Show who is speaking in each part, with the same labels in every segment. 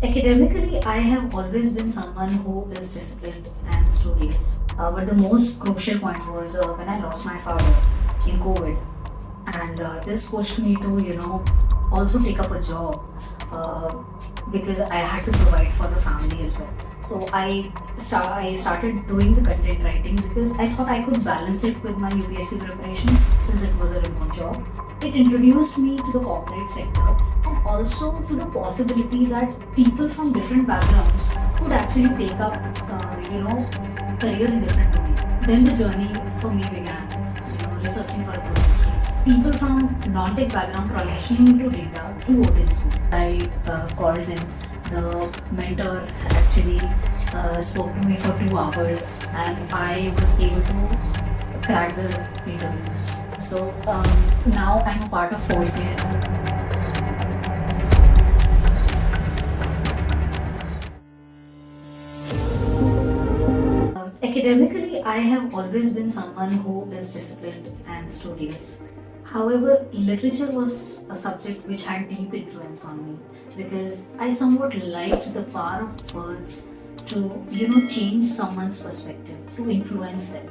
Speaker 1: Academically, I have always been someone who is disciplined and studious. But the most crucial point was when I lost my father in COVID, and this pushed me to, also take up a job because I had to provide for the family as well. So I started doing the content writing because I thought I could balance it with my UPSC preparation since it was a remote job. It introduced me to the corporate sector and also to the possibility that people from different backgrounds could actually take up, career in different domains. Then the journey for me began, researching for a good history. People from non-tech background transitioning into data through Open School. I called them. The mentor actually spoke to me for 2 hours, and I was able to crack the interview. So now I'm a part of Force here. Academically, I have always been someone who is disciplined and studious. However, literature was a subject which had deep influence on me because I somewhat liked the power of words to, change someone's perspective, to influence them.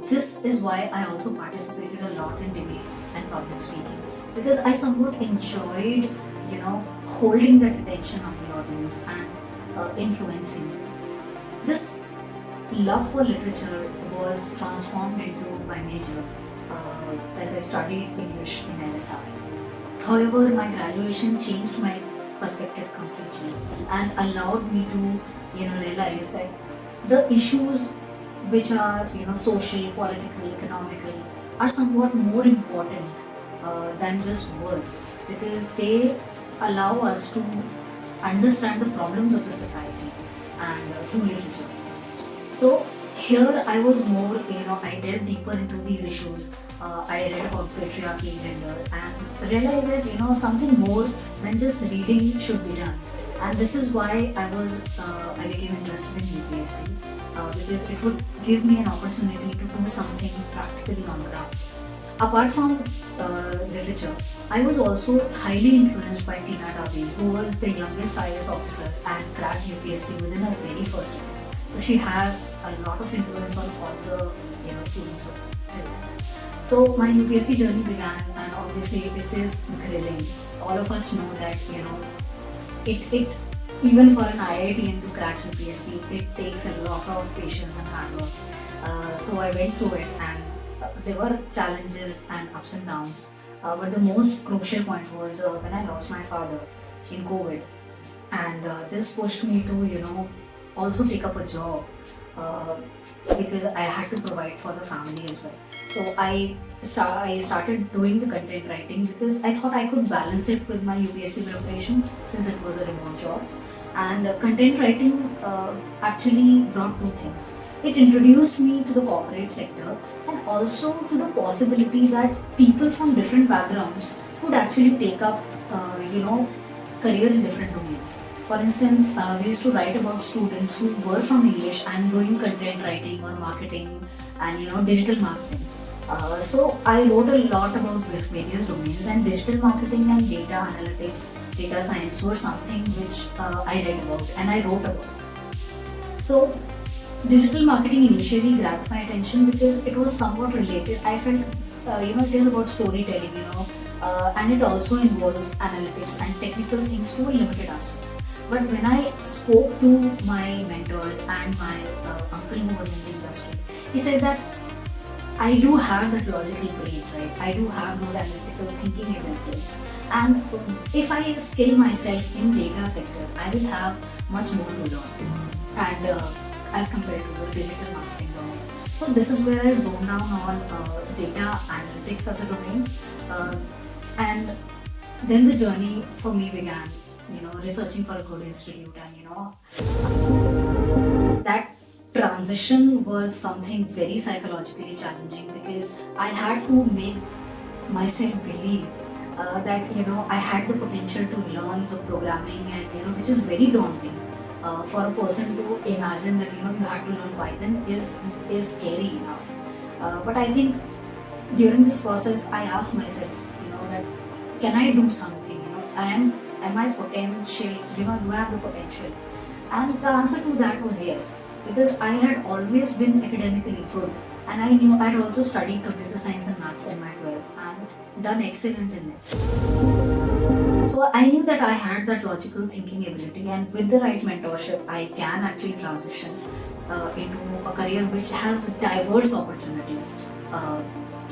Speaker 1: This is why I also participated a lot in debates and public speaking because I somewhat enjoyed, holding the attention of the audience and influencing them. This love for literature was transformed into my major as I studied English in LSR. However, my graduation changed my perspective completely and allowed me to, realize that the issues which are, social, political, economical, are somewhat more important than just words because they allow us to understand the problems of the society and through literature. So here I was more, I delved deeper into these issues. I read about patriarchy, gender, and realized that, something more than just reading should be done. And this is why I became interested in UPSC because it would give me an opportunity to do something practically on ground. Apart from literature, I was also highly influenced by Tina Davi, who was the youngest IAS officer and cracked UPSC within her very first attempt. So she has a lot of influence on all the students. So my UPSC journey began, and obviously it is grilling. All of us know that it even for an IITian to crack UPSC, it takes a lot of patience and hard work. So I went through it, and there were challenges and ups and downs. But the most crucial point was when I lost my father in COVID, and this pushed me to also take up a job because I had to provide for the family as well. So I started doing the content writing because I thought I could balance it with my UPSC preparation since it was a remote job. And content writing actually brought two things. It introduced me to the corporate sector and also to the possibility that people from different backgrounds could actually take up, career in different domains. For instance, we used to write about students who were from English and doing content writing or marketing and digital marketing. So I wrote a lot about various domains, and digital marketing and data analytics, data science were something which I read about and I wrote about. So digital marketing initially grabbed my attention because it was somewhat related. I felt, it is about storytelling, and it also involves analytics and technical things to a limited aspect. But when I spoke to my mentors and my uncle who was in the industry, he said that I do have that logical brain, right? I do have those analytical thinking abilities. And if I skill myself in data sector, I will have much more to learn. And as compared to the digital marketing domain. So this is where I zone down on data analytics as a domain. And then the journey for me began, researching for a good institute, and that transition was something very psychologically challenging because I had to make myself believe that I had the potential to learn the programming, and which is very daunting. For a person to imagine that you had to learn Python is scary enough. But I think during this process I asked myself, that can I do something? I am am I potential, do I have the potential? And the answer to that was yes, because I had always been academically good, and I knew I had also studied computer science and maths in my 12th and done excellent in it. So I knew that I had that logical thinking ability, and with the right mentorship, I can actually transition into a career which has diverse opportunities.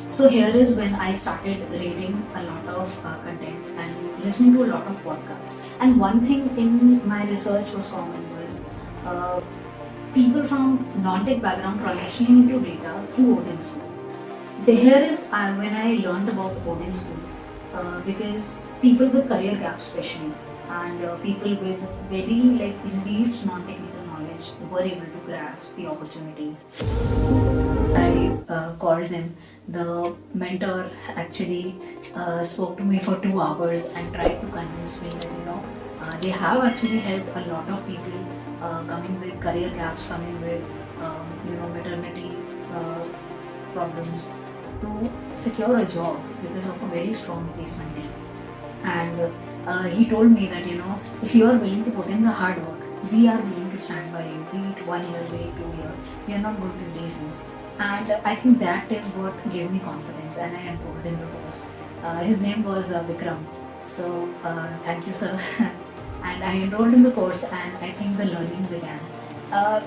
Speaker 1: So here is when I started reading a lot of content and listening to a lot of podcasts. And one thing in my research was common was people from non-tech background transitioning into data through Odin School. Here is when I learned about Odin School, because people with career gaps, especially, and people with very like least non-technical knowledge were able to grasp the opportunities. I called them. The mentor actually spoke to me for 2 hours and tried to convince me that they have actually helped a lot of people coming with career gaps, coming with maternity problems to secure a job because of a very strong placement team. And he told me that if you are willing to put in the hard work, we are willing to stand by you. Be it 1 year, be it 2 year, we are not going to leave you. And I think that is what gave me confidence, and I enrolled in the course. His name was Vikram. So thank you, sir. And I enrolled in the course, and I think the learning began. Uh,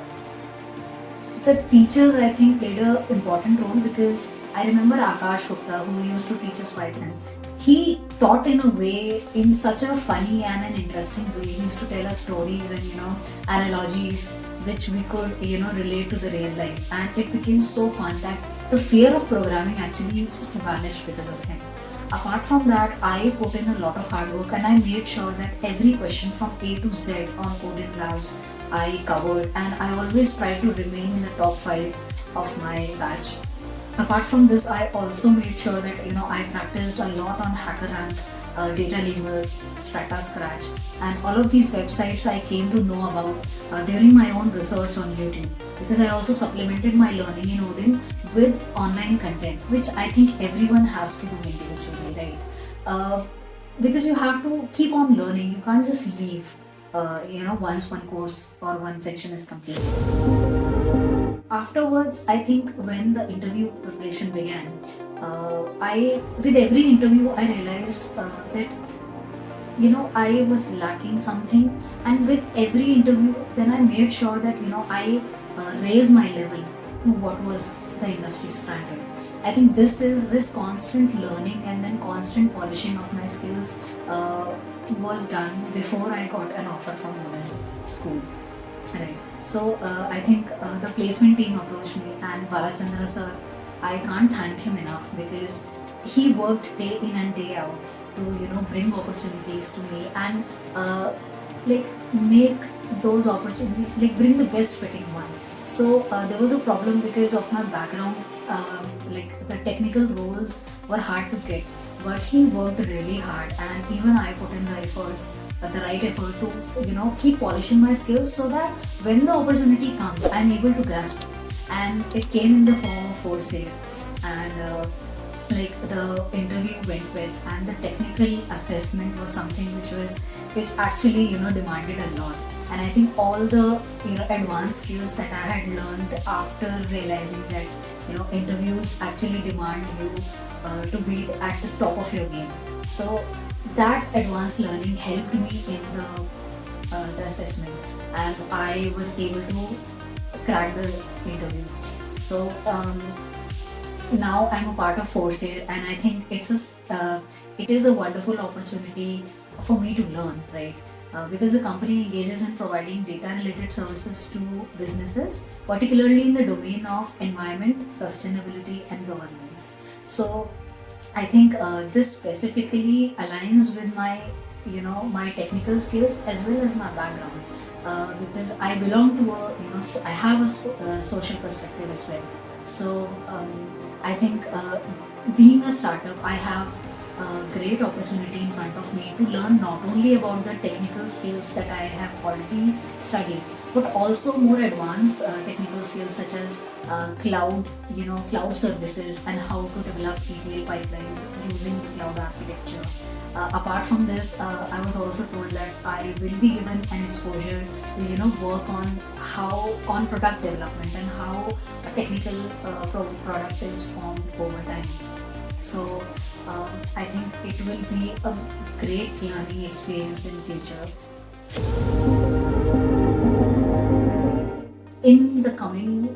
Speaker 1: the teachers, I think, played an important role, because I remember Akash Gupta, who used to teach us Python. He taught in a way, in such a funny and an interesting way. He used to tell us stories and analogies which we could relate to the real life, and it became so fun that the fear of programming actually just vanished because of him. Apart from that, I put in a lot of hard work, and I made sure that every question from A to Z on Coding Labs I covered, and I always tried to remain in the top 5 of my batch. Apart from this, I also made sure that I practiced a lot on HackerRank, DataLemur, StrataScratch, and all of these websites I came to know about during my own research on YouTube, because I also supplemented my learning in Odin with online content, which I think everyone has to do individually, right? Because you have to keep on learning. You can't just leave once one course or one section is completed. Afterwards, I think when the interview preparation began, with every interview I realized that I was lacking something, and with every interview then I made sure that I raised my level to what was the industry standard. I think this constant learning and then constant polishing of my skills was done before I got an offer from Odin School. Right. So I think the placement team approached me, and Balachandra sir, I can't thank him enough, because he worked day in and day out to bring opportunities to me, and like make those opportunities, like bring the best fitting one. So there was a problem because of my background. Like the technical roles were hard to get, but he worked really hard, and even I put in the right effort to keep polishing my skills, so that when the opportunity comes, I'm able to grasp it. And it came in the form of Foresight, and like the interview went well, and the technical assessment was something which actually demanded a lot. And I think all the advanced skills that I had learned after realizing that interviews actually demand you to be at the top of your game. So that advanced learning helped me in the assessment, and I was able to crack the interview. So now I'm a part of Foresight, and I think it is a wonderful opportunity for me to learn, right? Because the company engages in providing data-related services to businesses, particularly in the domain of environment, sustainability, and governance. So I think this specifically aligns with my my technical skills as well as my background, because I belong to I have a social perspective as well. So I think being a startup, I have a great opportunity in front of me to learn not only about the technical skills that I have already studied, but also more advanced technical skills such as cloud services, and how to develop ETL pipelines using the cloud architecture. Apart from this, I was also told that I will be given an exposure to work on how on product development and how a technical product is formed over time. So I think it will be a great learning experience in future. In the coming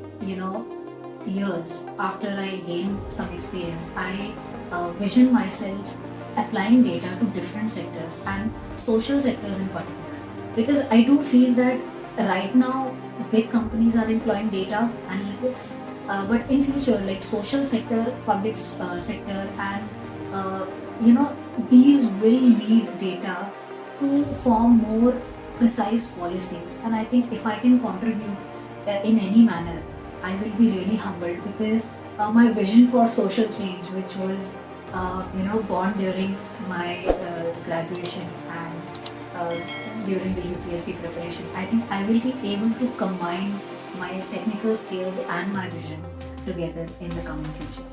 Speaker 1: years, after I gain some experience, I vision myself applying data to different sectors and social sectors in particular, because I do feel that right now big companies are employing data analytics, but in future, like social sector, public sector, and uh, you know these will need data to form more precise policies. And I think if I can contribute in any manner, I will be really humbled, because my vision for social change, which was born during my graduation and uh, during the UPSC preparation, I think I will be able to combine my technical skills and my vision together in the coming future.